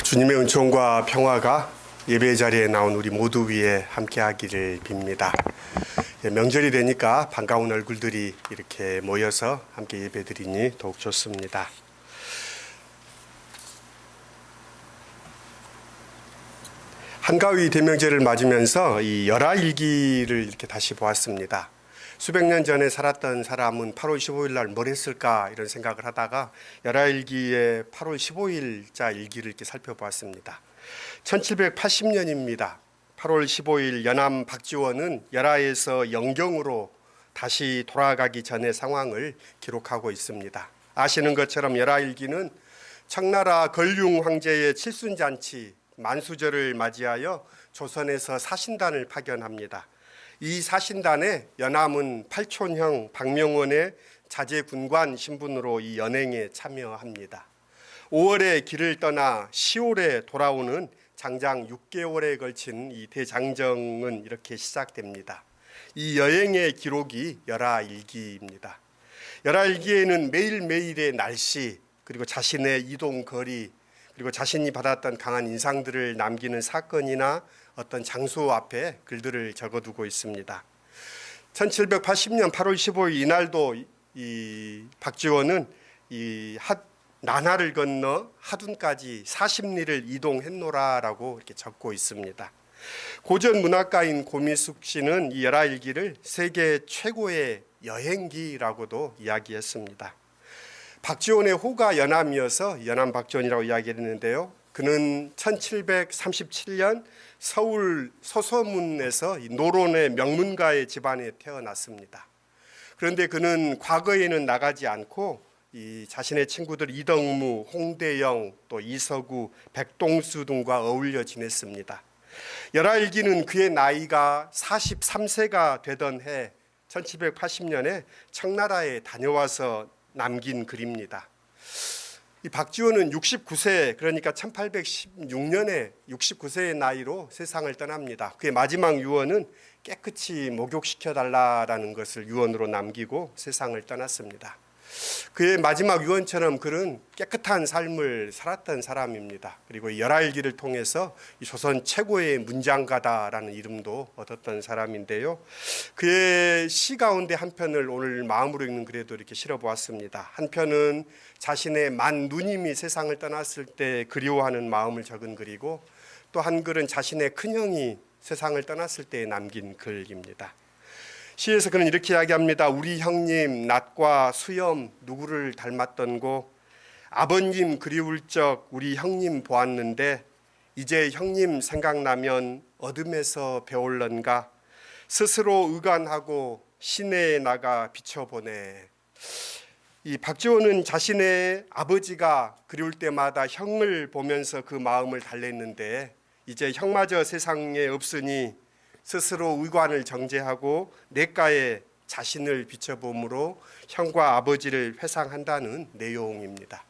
주님의 은총과 평화가 예배 자리에 나온 우리 모두 위에 함께하기를 빕니다. 명절이 되니까 반가운 얼굴들이 이렇게 모여서 함께 예배드리니 더욱 좋습니다. 한가위 대명절을 맞으면서 이 열하일기를 이렇게 다시 보았습니다. 수백 년 전에 살았던 사람은 8월 15일 날 뭘 했을까 이런 생각을 하다가 열하일기의 8월 15일자 일기를 이렇게 살펴보았습니다. 1780년입니다. 8월 15일 연암 박지원은 열하에서 영경으로 다시 돌아가기 전의 상황을 기록하고 있습니다. 아시는 것처럼 열하일기는 청나라 걸륭 황제의 칠순잔치 만수절을 맞이하여 조선에서 사신단을 파견합니다. 이 사신단에 연암은 팔촌형 박명원의 자제군관 신분으로 이 연행에 참여합니다. 5월에 길을 떠나 10월에 돌아오는 장장 6개월에 걸친 이 대장정은 이렇게 시작됩니다. 이 여행의 기록이 열하일기입니다. 열하일기에는 매일매일의 날씨, 그리고 자신의 이동 거리, 그리고 자신이 받았던 강한 인상들을 남기는 사건이나 어떤 장소 앞에 글들을 적어두고 있습니다. 1780년 8월 15일 이날도 이 박지원은 이 난하를 건너 하둔까지 40리를 이동했노라라고 이렇게 적고 있습니다. 고전 문학가인 고미숙 씨는 이 열하일기를 세계 최고의 여행기라고도 이야기했습니다. 박지원의 호가 연암이어서 연암 박지원이라고 이야기했는데요. 그는 1737년 서울 서소문에서 노론의 명문가의 집안에 태어났습니다. 그런데 그는 과거에는 나가지 않고 이 자신의 친구들 이덕무, 홍대영, 또 이서구, 백동수 등과 어울려 지냈습니다. 열하일기는 그의 나이가 43세가 되던 해 1780년에 청나라에 다녀와서 남긴 글입니다. 이 박지원은 69세, 그러니까 1816년에 69세의 나이로 세상을 떠납니다. 그의 마지막 유언은 깨끗이 목욕시켜달라라는 것을 유언으로 남기고 세상을 떠났습니다. 그의 마지막 유언처럼 그는 깨끗한 삶을 살았던 사람입니다. 그리고 이 열하일기를 통해서 이 조선 최고의 문장가다라는 이름도 얻었던 사람인데요. 그의 시 가운데 한 편을 오늘 마음으로 읽는 글에도 이렇게 실어보았습니다. 한 편은 자신의 만 누님이 세상을 떠났을 때 그리워하는 마음을 적은 글이고, 또 한 글은 자신의 큰형이 세상을 떠났을 때 남긴 글입니다. 시에서 그는 이렇게 이야기합니다. 우리 형님 낮과 수염 누구를 닮았던고, 아버님 그리울 적 우리 형님 보았는데 이제 형님 생각나면 어둠에서 배울런가, 스스로 의관하고 시내에 나가 비춰보네. 이 박지원은 자신의 아버지가 그리울 때마다 형을 보면서 그 마음을 달랬는데 이제 형마저 세상에 없으니 스스로 의관을 정제하고 냇가에 자신을 비춰봄으로 형과 아버지를 회상한다는 내용입니다.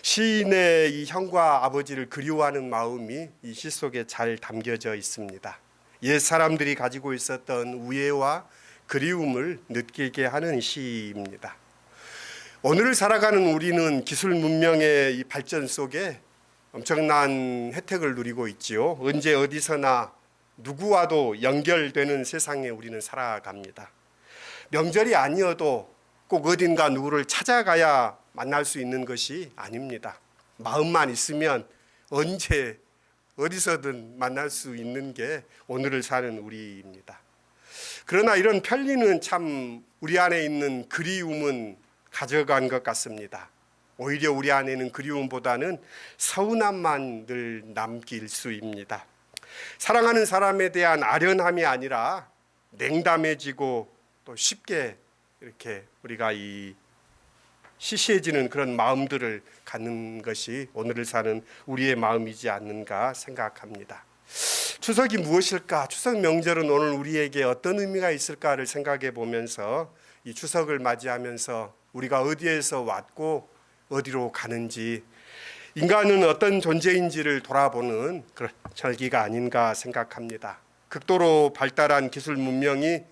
시인의 이 형과 아버지를 그리워하는 마음이 이 시 속에 잘 담겨져 있습니다. 옛 사람들이 가지고 있었던 우애와 그리움을 느끼게 하는 시입니다. 오늘을 살아가는 우리는 기술 문명의 이 발전 속에 엄청난 혜택을 누리고 있지요. 언제 어디서나 누구와도 연결되는 세상에 우리는 살아갑니다. 명절이 아니어도 꼭 어딘가 누구를 찾아가야 만날 수 있는 것이 아닙니다. 마음만 있으면 언제 어디서든 만날 수 있는 게 오늘을 사는 우리입니다. 그러나 이런 편리는 참 우리 안에 있는 그리움은 가져간 것 같습니다. 오히려 우리 안에는 그리움보다는 서운함만 늘 남길 수입니다. 사랑하는 사람에 대한 아련함이 아니라 냉담해지고 또 쉽게 이렇게 우리가 이 시시해지는 그런 마음들을 갖는 것이 오늘을 사는 우리의 마음이지 않는가 생각합니다. 추석이 무엇일까? 추석 명절은 오늘 우리에게 어떤 의미가 있을까를 생각해 보면서 이 추석을 맞이하면서 우리가 어디에서 왔고 어디로 가는지, 인간은 어떤 존재인지를 돌아보는 그런 절기가 아닌가 생각합니다. 극도로 발달한 기술 문명이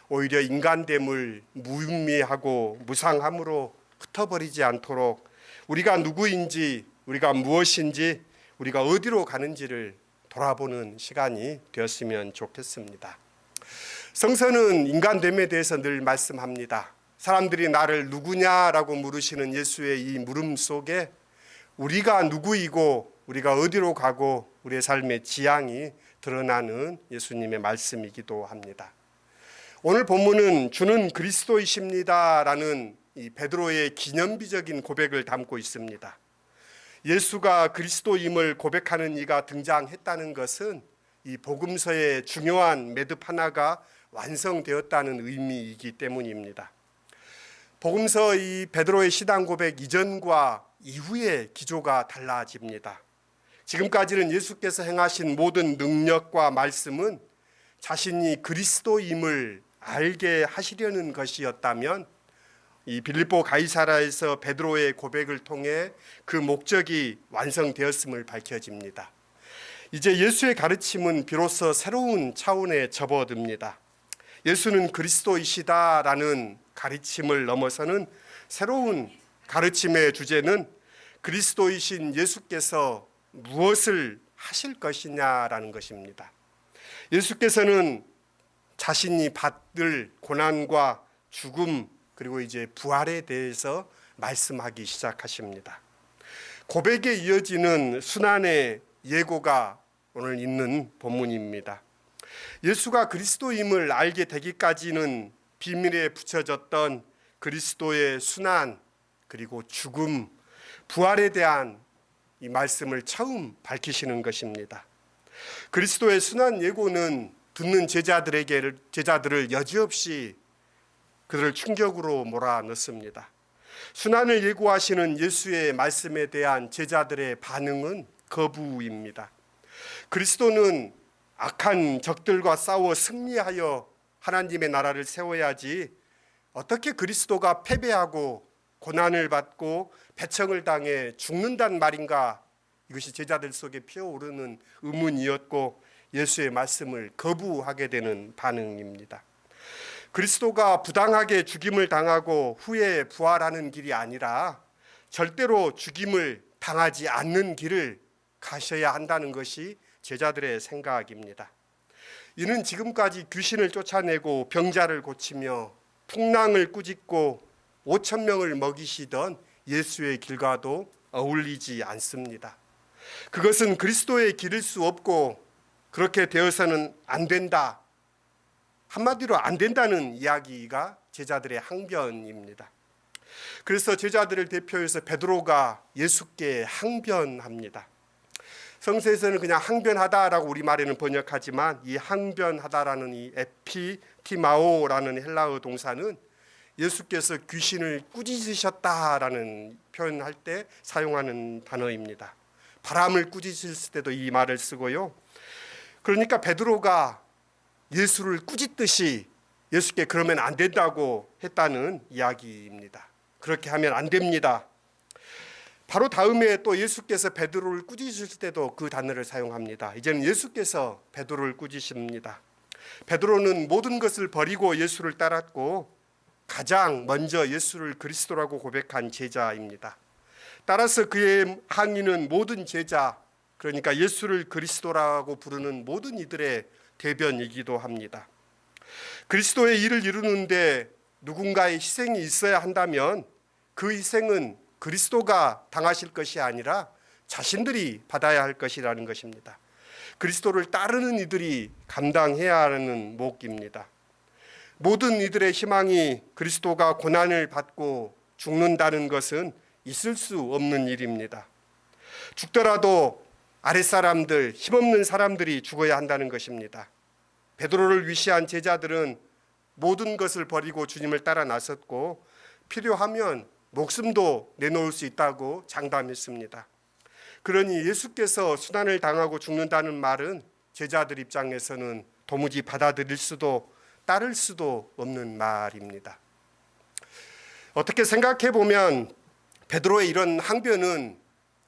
오히려 인간됨을 무의미하고 무상함으로 흩어버리지 않도록 우리가 누구인지, 우리가 무엇인지, 우리가 어디로 가는지를 돌아보는 시간이 되었으면 좋겠습니다. 성서는 인간됨에 대해서 늘 말씀합니다. 사람들이 나를 누구냐라고 물으시는 예수의 이 물음 속에 우리가 누구이고 우리가 어디로 가고 우리의 삶의 지향이 드러나는 예수님의 말씀이기도 합니다. 오늘 본문은 주는 그리스도이십니다라는 이 베드로의 기념비적인 고백을 담고 있습니다. 예수가 그리스도임을 고백하는 이가 등장했다는 것은 이 복음서의 중요한 매듭 하나가 완성되었다는 의미이기 때문입니다. 복음서 이 베드로의 신앙 고백 이전과 이후의 기조가 달라집니다. 지금까지는 예수께서 행하신 모든 능력과 말씀은 자신이 그리스도임을 알게 하시려는 것이었다면 이 빌립보 가이사라에서 베드로의 고백을 통해 그 목적이 완성되었음을 밝혀집니다. 이제 예수의 가르침은 비로소 새로운 차원에 접어듭니다. 예수는 그리스도이시다라는 가르침을 넘어서는 새로운 가르침의 주제는 그리스도이신 예수께서 무엇을 하실 것이냐라는 것입니다. 예수께서는 자신이 받을 고난과 죽음 그리고 이제 부활에 대해서 말씀하기 시작하십니다. 고백에 이어지는 순환의 예고가 오늘 있는 본문입니다. 예수가 그리스도임을 알게 되기까지는 비밀에 붙여졌던 그리스도의 순환 그리고 죽음, 부활에 대한 이 말씀을 처음 밝히시는 것입니다. 그리스도의 순환 예고는 듣는 제자들을 여지없이 그들을 충격으로 몰아넣습니다. 순환을 예고하시는 예수의 말씀에 대한 제자들의 반응은 거부입니다. 그리스도는 악한 적들과 싸워 승리하여 하나님의 나라를 세워야지 어떻게 그리스도가 패배하고 고난을 받고 배척을 당해 죽는단 말인가? 이것이 제자들 속에 피어오르는 의문이었고 예수의 말씀을 거부하게 되는 반응입니다. 그리스도가 부당하게 죽임을 당하고 후에 부활하는 길이 아니라 절대로 죽임을 당하지 않는 길을 가셔야 한다는 것이 제자들의 생각입니다. 이는 지금까지 귀신을 쫓아내고 병자를 고치며 풍랑을 꾸짖고 5천 명을 먹이시던 예수의 길과도 어울리지 않습니다. 그것은 그리스도의 길일 수 없고 그렇게 되어서는 안 된다. 한마디로 안 된다는 이야기가 제자들의 항변입니다. 그래서 제자들을 대표해서 베드로가 예수께 항변합니다. 성서에서는 그냥 항변하다라고 우리말에는 번역하지만 이 항변하다라는 이 에피티마오라는 헬라어 동사는 예수께서 귀신을 꾸짖으셨다라는 표현할 때 사용하는 단어입니다. 바람을 꾸짖으실 때도 이 말을 쓰고요. 그러니까 베드로가 예수를 꾸짖듯이 예수께 그러면 안 된다고 했다는 이야기입니다. 그렇게 하면 안 됩니다. 바로 다음에 또 예수께서 베드로를 꾸짖으실 때도 그 단어를 사용합니다. 이제는 예수께서 베드로를 꾸짖습니다. 베드로는 모든 것을 버리고 예수를 따랐고 가장 먼저 예수를 그리스도라고 고백한 제자입니다. 따라서 그의 항의는 모든 제자, 그러니까 예수를 그리스도라고 부르는 모든 이들의 대변이기도 합니다. 그리스도의 일을 이루는데 누군가의 희생이 있어야 한다면 그 희생은 그리스도가 당하실 것이 아니라 자신들이 받아야 할 것이라는 것입니다. 그리스도를 따르는 이들이 감당해야 하는 몫입니다. 모든 이들의 희망이 그리스도가 고난을 받고 죽는다는 것은 있을 수 없는 일입니다. 죽더라도 아랫사람들, 힘없는 사람들이 죽어야 한다는 것입니다. 베드로를 위시한 제자들은 모든 것을 버리고 주님을 따라 나섰고 필요하면 목숨도 내놓을 수 있다고 장담했습니다. 그러니 예수께서 순환을 당하고 죽는다는 말은 제자들 입장에서는 도무지 받아들일 수도 따를 수도 없는 말입니다. 어떻게 생각해 보면 베드로의 이런 항변은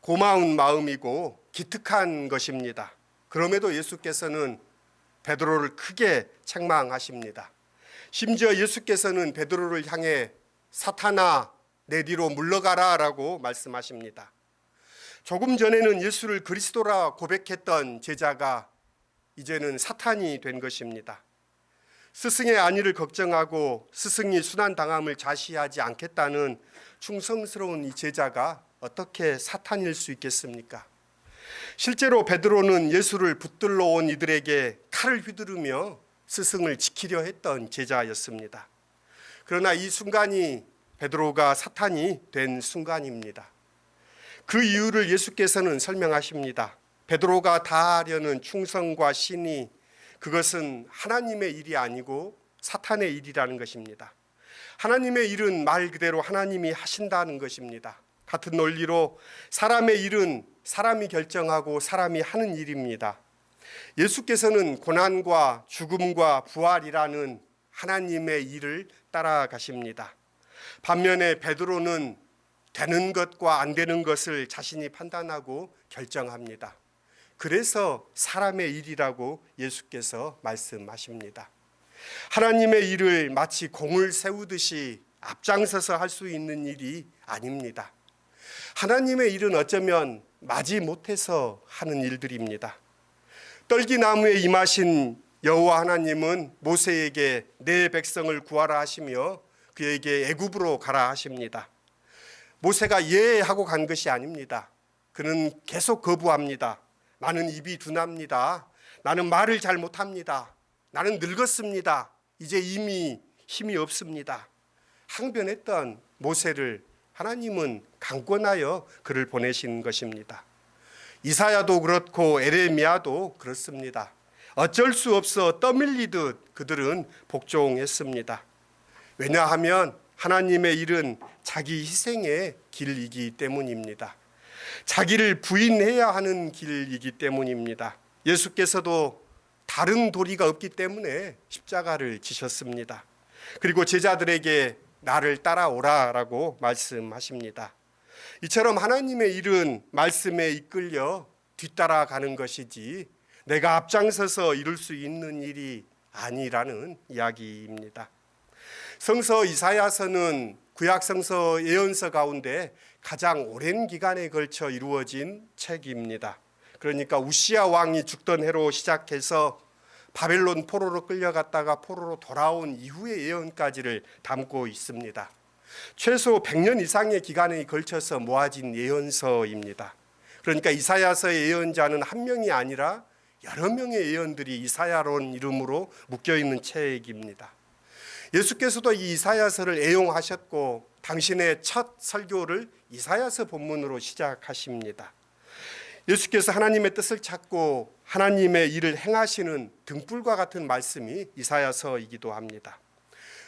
고마운 마음이고 기특한 것입니다. 그럼에도 예수께서는 베드로를 크게 책망하십니다. 심지어 예수께서는 베드로를 향해 사탄아 내 뒤로 물러가라 라고 말씀하십니다. 조금 전에는 예수를 그리스도라 고백했던 제자가 이제는 사탄이 된 것입니다. 스승의 안위를 걱정하고 스승이 순환당함을 자시하지 않겠다는 충성스러운 이 제자가 어떻게 사탄일 수 있겠습니까? 실제로 베드로는 예수를 붙들러 온 이들에게 칼을 휘두르며 스승을 지키려 했던 제자였습니다. 그러나 이 순간이 베드로가 사탄이 된 순간입니다. 그 이유를 예수께서는 설명하십니다. 베드로가 다하려는 충성과 신이 그것은 하나님의 일이 아니고 사탄의 일이라는 것입니다. 하나님의 일은 말 그대로 하나님이 하신다는 것입니다. 같은 논리로 사람의 일은 사람이 결정하고 사람이 하는 일입니다. 예수께서는 고난과 죽음과 부활이라는 하나님의 일을 따라가십니다. 반면에 베드로는 되는 것과 안 되는 것을 자신이 판단하고 결정합니다. 그래서 사람의 일이라고 예수께서 말씀하십니다. 하나님의 일을 마치 공을 세우듯이 앞장서서 할 수 있는 일이 아닙니다. 하나님의 일은 어쩌면 마지 못해서 하는 일들입니다. 떨기나무에 임하신 여호와 하나님은 모세에게 내 백성을 구하라 하시며 그에게 애굽으로 가라 하십니다. 모세가 예 하고 간 것이 아닙니다. 그는 계속 거부합니다. 나는 입이 둔합니다. 나는 말을 잘 못합니다. 나는 늙었습니다. 이제 이미 힘이 없습니다. 항변했던 모세를 하나님은 강권하여 그를 보내신 것입니다. 이사야도 그렇고 에레미야도 그렇습니다. 어쩔 수 없어 떠밀리듯 그들은 복종했습니다. 왜냐하면 하나님의 일은 자기 희생의 길이기 때문입니다. 자기를 부인해야 하는 길이기 때문입니다. 예수께서도 다른 도리가 없기 때문에 십자가를 지셨습니다. 그리고 제자들에게 나를 따라오라라고 말씀하십니다. 이처럼 하나님의 일은 말씀에 이끌려 뒤따라가는 것이지 내가 앞장서서 이룰 수 있는 일이 아니라는 이야기입니다. 성서 이사야서는 구약 성서 예언서 가운데 가장 오랜 기간에 걸쳐 이루어진 책입니다. 그러니까 우시야 왕이 죽던 해로 시작해서 바벨론 포로로 끌려갔다가 포로로 돌아온 이후의 예언까지를 담고 있습니다. 최소 100년 이상의 기간에 걸쳐서 모아진 예언서입니다. 그러니까 이사야서의 예언자는 한 명이 아니라 여러 명의 예언들이 이사야론 이름으로 묶여있는 책입니다. 예수께서도 이 이사야서를 애용하셨고 당신의 첫 설교를 이사야서 본문으로 시작하십니다. 예수께서 하나님의 뜻을 찾고 하나님의 일을 행하시는 등불과 같은 말씀이 이사야서이기도 합니다.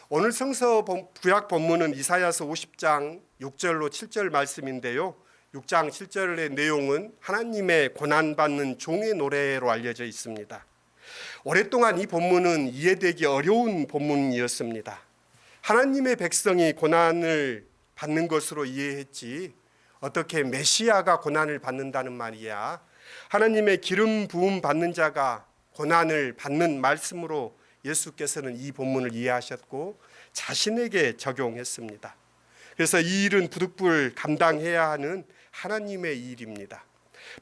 오늘 성서 구약 본문은 이사야서 50장 6절로 7절 말씀인데요. 6장 7절의 내용은 하나님의 고난받는 종의 노래로 알려져 있습니다. 오랫동안 이 본문은 이해되기 어려운 본문이었습니다. 하나님의 백성이 고난을 받는 것으로 이해했지 어떻게 메시아가 고난을 받는다는 말이야. 하나님의 기름 부음 받는 자가 고난을 받는 말씀으로 예수께서는 이 본문을 이해하셨고 자신에게 적용했습니다. 그래서 이 일은 부득불 감당해야 하는 하나님의 일입니다.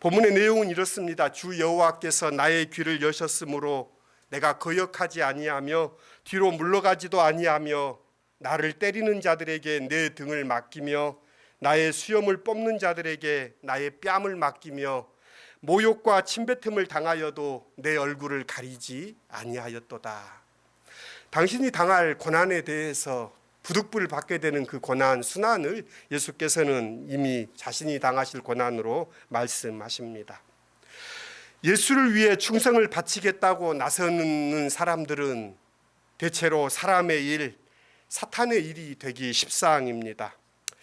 본문의 내용은 이렇습니다. 주 여호와께서 나의 귀를 여셨으므로 내가 거역하지 아니하며 뒤로 물러가지도 아니하며 나를 때리는 자들에게 내 등을 맡기며 나의 수염을 뽑는 자들에게 나의 뺨을 맡기며 모욕과 침뱉음을 당하여도 내 얼굴을 가리지 아니하였도다. 당신이 당할 고난에 대해서 부득불 받게 되는 그 고난 순환을 예수께서는 이미 자신이 당하실 고난으로 말씀하십니다. 예수를 위해 충성을 바치겠다고 나서는 사람들은 대체로 사람의 일, 사탄의 일이 되기 십상입니다.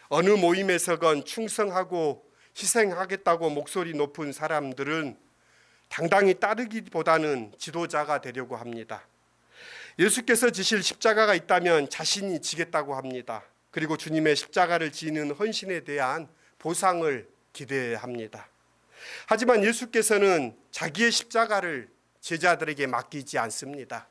어느 모임에서건 충성하고 희생하겠다고 목소리 높은 사람들은 당당히 따르기보다는 지도자가 되려고 합니다. 예수께서 지실 십자가가 있다면 자신이 지겠다고 합니다. 그리고 주님의 십자가를 지는 헌신에 대한 보상을 기대합니다. 하지만 예수께서는 자기의 십자가를 제자들에게 맡기지 않습니다.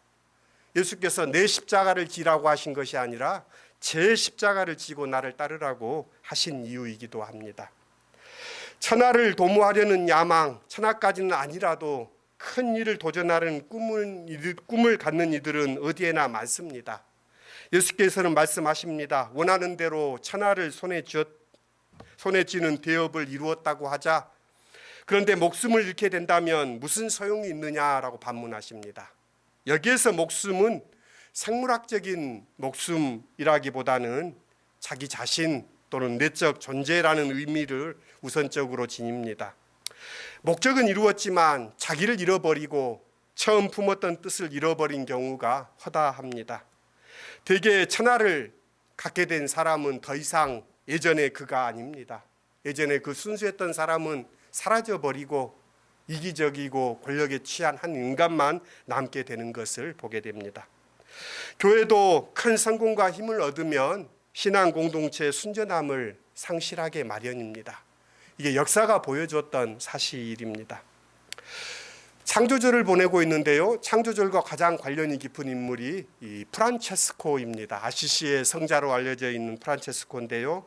예수께서 내 십자가를 지라고 하신 것이 아니라 제 십자가를 지고 나를 따르라고 하신 이유이기도 합니다. 천하를 도모하려는 야망, 천하까지는 아니라도 큰 일을 도전하는 꿈을 갖는 이들은 어디에나 많습니다. 예수께서는 말씀하십니다. 원하는 대로 천하를 손에 쥐는 대업을 이루었다고 하자. 그런데 목숨을 잃게 된다면 무슨 소용이 있느냐라고 반문하십니다. 여기에서 목숨은 생물학적인 목숨이라기보다는 자기 자신 또는 내적 존재라는 의미를 우선적으로 지닙니다. 목적은 이루었지만 자기를 잃어버리고 처음 품었던 뜻을 잃어버린 경우가 허다합니다. 대개 천하를 갖게 된 사람은 더 이상 예전의 그가 아닙니다. 예전에 그 순수했던 사람은 사라져버리고 이기적이고 권력에 취한 한 인간만 남게 되는 것을 보게 됩니다. 교회도 큰 성공과 힘을 얻으면 신앙 공동체의 순전함을 상실하게 마련입니다. 이게 역사가 보여줬던 사실입니다. 창조절을 보내고 있는데요. 창조절과 가장 관련이 깊은 인물이 이 프란체스코입니다. 아시시의 성자로 알려져 있는 프란체스코인데요.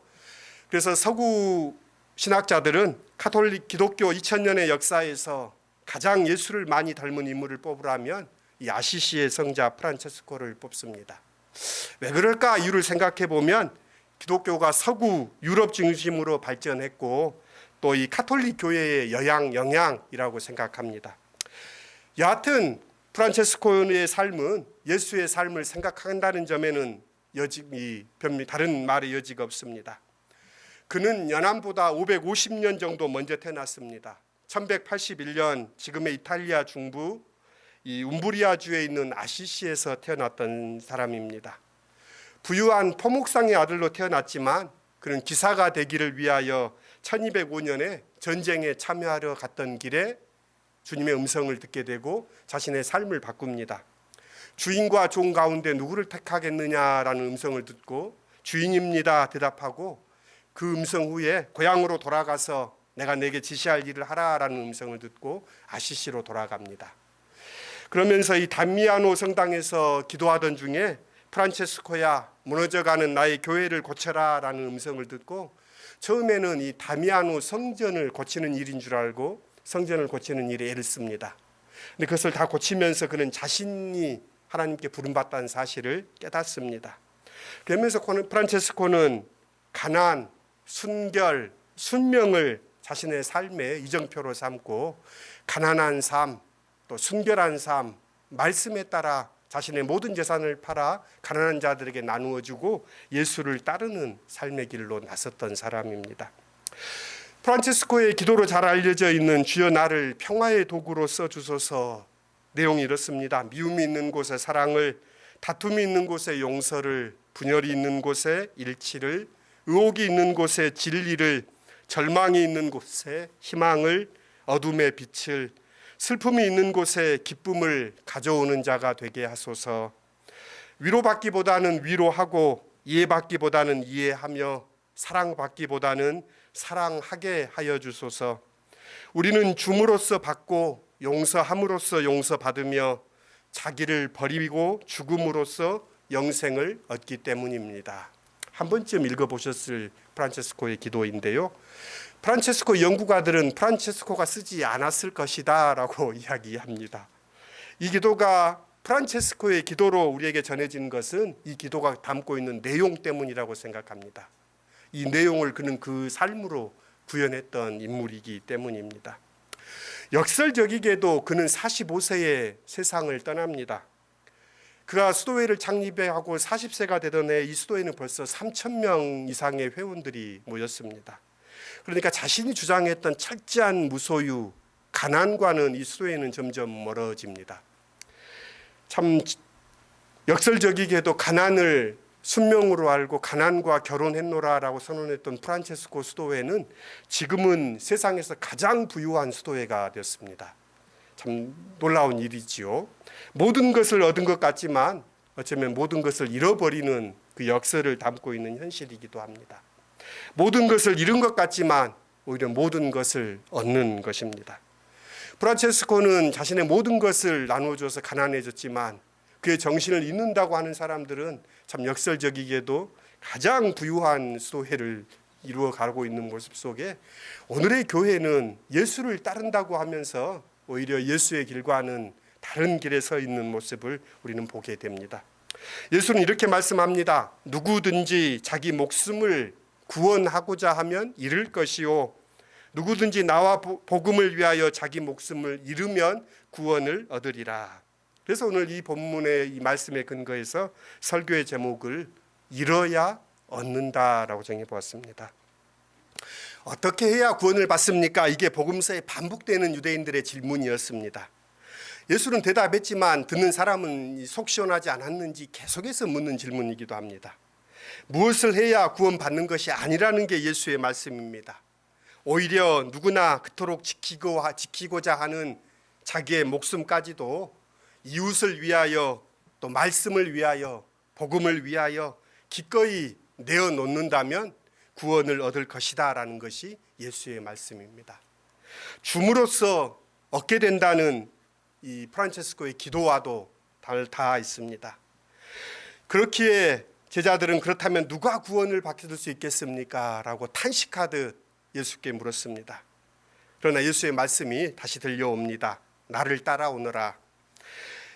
그래서 서구 신학자들은 카톨릭 기독교 2000년의 역사에서 가장 예수를 많이 닮은 인물을 뽑으라면 이 아시시의 성자 프란체스코를 뽑습니다. 왜 그럴까 이유를 생각해 보면 기독교가 서구 유럽 중심으로 발전했고 또 이 카톨릭 교회의 영향이라고 생각합니다. 여하튼 프란체스코의 삶은 예수의 삶을 생각한다는 점에는 다른 말의 여지가 없습니다. 그는 연암보다 550년 정도 먼저 태어났습니다. 1181년 지금의 이탈리아 중부 이 움브리아주에 있는 아시시에서 태어났던 사람입니다. 부유한 포목상의 아들로 태어났지만 그는 기사가 되기를 위하여 1205년에 전쟁에 참여하러 갔던 길에 주님의 음성을 듣게 되고 자신의 삶을 바꿉니다. 주인과 종 가운데 누구를 택하겠느냐라는 음성을 듣고 주인입니다 대답하고 그 음성 후에 고향으로 돌아가서 내가 내게 지시할 일을 하라라는 음성을 듣고 아시시로 돌아갑니다. 그러면서 이 담미아노 성당에서 기도하던 중에 프란체스코야 무너져가는 나의 교회를 고쳐라라는 음성을 듣고 처음에는 이 다미아노 성전을 고치는 일인 줄 알고 성전을 고치는 일에 애를 씁니다. 근데 그것을 다 고치면서 그는 자신이 하나님께 부름받다는 사실을 깨닫습니다. 그러면서 프란체스코는 가난, 순결, 순명을 자신의 삶의 이정표로 삼고 가난한 삶, 또 순결한 삶, 말씀에 따라 자신의 모든 재산을 팔아 가난한 자들에게 나누어 주고 예수를 따르는 삶의 길로 나섰던 사람입니다. 프란체스코의 기도로 잘 알려져 있는 주여 나를 평화의 도구로 써주소서 내용이 이렇습니다. 미움이 있는 곳에 사랑을, 다툼이 있는 곳에 용서를, 분열이 있는 곳에 일치를, 의혹이 있는 곳에 진리를, 절망이 있는 곳에 희망을, 어둠의 빛을, 슬픔이 있는 곳에 기쁨을 가져오는 자가 되게 하소서. 위로받기보다는 위로하고 이해받기보다는 이해하며 사랑받기보다는 사랑하게 하여 주소서. 우리는 줌으로써 받고 용서함으로써 용서받으며 자기를 버리고 죽음으로써 영생을 얻기 때문입니다. 한 번쯤 읽어보셨을 프란체스코의 기도인데요. 프란체스코 연구가들은 프란체스코가 쓰지 않았을 것이다 라고 이야기합니다. 이 기도가 프란체스코의 기도로 우리에게 전해진 것은 이 기도가 담고 있는 내용 때문이라고 생각합니다. 이 내용을 그는 그 삶으로 구현했던 인물이기 때문입니다. 역설적이게도 그는 45세에 세상을 떠납니다. 그가 수도회를 창립하고 40세가 되던 해 이 수도회는 벌써 3,000명 이상의 회원들이 모였습니다. 그러니까 자신이 주장했던 철저한 무소유, 가난과는 이 수도회는 점점 멀어집니다. 참 역설적이게도 가난을 순명으로 알고 가난과 결혼했노라라고 선언했던 프란체스코 수도회는 지금은 세상에서 가장 부유한 수도회가 되었습니다. 참 놀라운 일이지요. 모든 것을 얻은 것 같지만 어쩌면 모든 것을 잃어버리는 그 역설을 담고 있는 현실이기도 합니다. 모든 것을 잃은 것 같지만 오히려 모든 것을 얻는 것입니다. 프란체스코는 자신의 모든 것을 나누어줘서 가난해졌지만 그의 정신을 잃는다고 하는 사람들은 참 역설적이게도 가장 부유한 수도회를 이루어가고 있는 모습 속에 오늘의 교회는 예수를 따른다고 하면서 오히려 예수의 길과는 다른 길에 서 있는 모습을 우리는 보게 됩니다. 예수는 이렇게 말씀합니다. 누구든지 자기 목숨을 구원하고자 하면 잃을 것이요, 누구든지 나와 복음을 위하여 자기 목숨을 잃으면 구원을 얻으리라. 그래서 오늘 이 본문의 이 말씀에 근거해서 설교의 제목을 잃어야 얻는다라고 정해 보았습니다. 어떻게 해야 구원을 받습니까? 이게 복음서에 반복되는 유대인들의 질문이었습니다. 예수는 대답했지만 듣는 사람은 속 시원하지 않았는지 계속해서 묻는 질문이기도 합니다. 무엇을 해야 구원받는 것이 아니라는 게 예수의 말씀입니다. 오히려 누구나 그토록 지키고자 하는 자기의 목숨까지도 이웃을 위하여, 또 말씀을 위하여, 복음을 위하여 기꺼이 내어놓는다면 구원을 얻을 것이다 라는 것이 예수의 말씀입니다. 줌으로써 얻게 된다는 이 프란체스코의 기도와도 다 있습니다. 그렇기에 제자들은 그렇다면 누가 구원을 받을 수 있겠습니까? 라고 탄식하듯 예수께 물었습니다. 그러나 예수의 말씀이 다시 들려옵니다. 나를 따라오너라.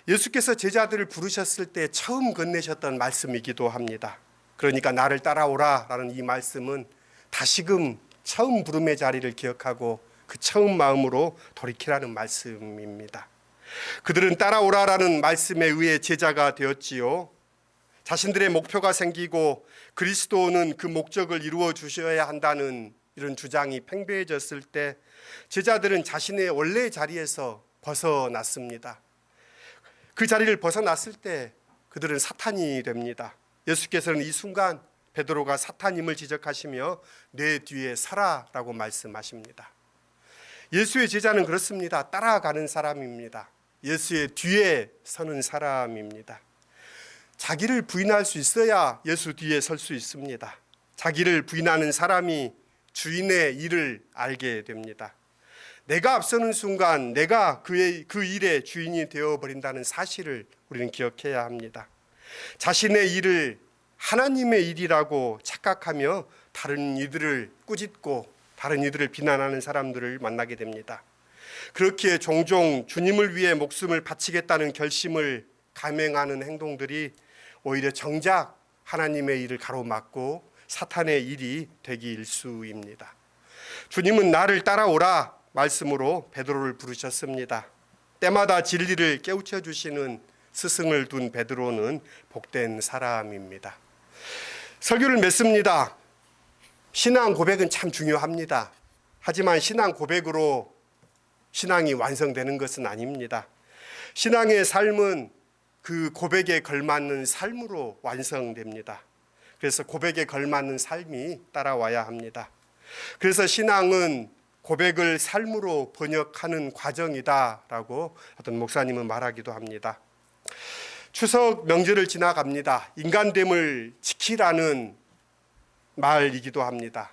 예수께서 제자들을 부르셨을 때 처음 건네셨던 말씀이기도 합니다. 그러니까 나를 따라오라 라는 이 말씀은 다시금 처음 부름의 자리를 기억하고 그 처음 마음으로 돌이키라는 말씀입니다. 그들은 따라오라라는 말씀에 의해 제자가 되었지요. 자신들의 목표가 생기고 그리스도는 그 목적을 이루어 주셔야 한다는 이런 주장이 팽배해졌을 때 제자들은 자신의 원래 자리에서 벗어났습니다. 그 자리를 벗어났을 때 그들은 사탄이 됩니다. 예수께서는 이 순간 베드로가 사탄임을 지적하시며 내 뒤에 서라라고 말씀하십니다. 예수의 제자는 그렇습니다. 따라가는 사람입니다. 예수의 뒤에 서는 사람입니다. 자기를 부인할 수 있어야 예수 뒤에 설 수 있습니다. 자기를 부인하는 사람이 주인의 일을 알게 됩니다. 내가 앞서는 순간 내가 그 일의 주인이 되어버린다는 사실을 우리는 기억해야 합니다. 자신의 일을 하나님의 일이라고 착각하며 다른 이들을 꾸짖고 다른 이들을 비난하는 사람들을 만나게 됩니다. 그렇기에 종종 주님을 위해 목숨을 바치겠다는 결심을 감행하는 행동들이 오히려 정작 하나님의 일을 가로막고 사탄의 일이 되기 일쑤입니다. 주님은 나를 따라오라 말씀으로 베드로를 부르셨습니다. 때마다 진리를 깨우쳐 주시는 스승을 둔 베드로는 복된 사람입니다. 설교를 맺습니다. 신앙 고백은 참 중요합니다. 하지만 신앙 고백으로 신앙이 완성되는 것은 아닙니다. 신앙의 삶은 그 고백에 걸맞는 삶으로 완성됩니다. 그래서 고백에 걸맞는 삶이 따라와야 합니다. 그래서 신앙은 고백을 삶으로 번역하는 과정이다라고 어떤 목사님은 말하기도 합니다. 추석 명절을 지나갑니다. 인간됨을 지키라는 말이기도 합니다.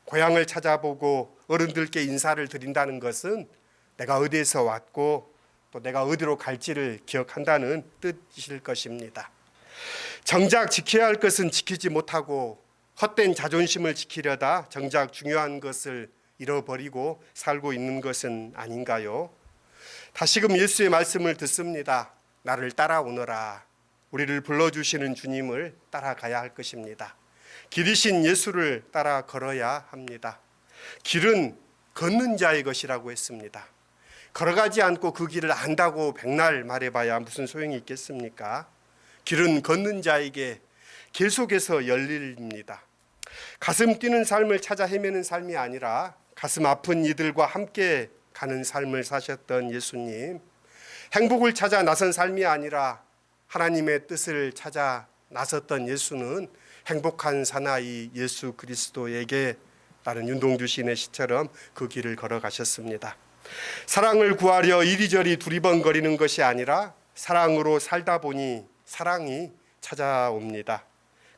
고향을 찾아보고 어른들께 인사를 드린다는 것은 내가 어디에서 왔고 또 내가 어디로 갈지를 기억한다는 뜻일 것입니다. 정작 지켜야 할 것은 지키지 못하고 헛된 자존심을 지키려다 정작 중요한 것을 잃어버리고 살고 있는 것은 아닌가요? 다시금 예수의 말씀을 듣습니다. 나를 따라오너라. 우리를 불러주시는 주님을 따라가야 할 것입니다. 길이신 예수를 따라 걸어야 합니다. 길은 걷는 자의 것이라고 했습니다. 걸어가지 않고 그 길을 안다고 백날 말해봐야 무슨 소용이 있겠습니까? 길은 걷는 자에게 계속해서 열립니다. 가슴 뛰는 삶을 찾아 헤매는 삶이 아니라 가슴 아픈 이들과 함께 가는 삶을 사셨던 예수님, 행복을 찾아 나선 삶이 아니라 하나님의 뜻을 찾아 나섰던 예수는 행복한 사나이 예수 그리스도에게 라는 윤동주 시인의 시처럼 그 길을 걸어가셨습니다. 사랑을 구하려 이리저리 두리번거리는 것이 아니라 사랑으로 살다 보니 사랑이 찾아옵니다.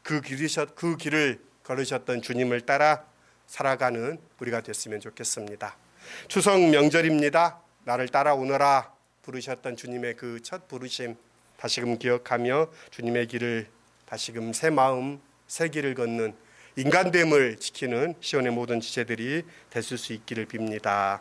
그 길을 걸으셨던 주님을 따라 살아가는 우리가 됐으면 좋겠습니다. 추석 명절입니다. 나를 따라오너라 부르셨던 주님의 그 첫 부르심 다시금 기억하며 주님의 길을 다시금 새 마음 새 길을 걷는 인간됨을 지키는 시온의 모든 지체들이 됐을 수 있기를 빕니다.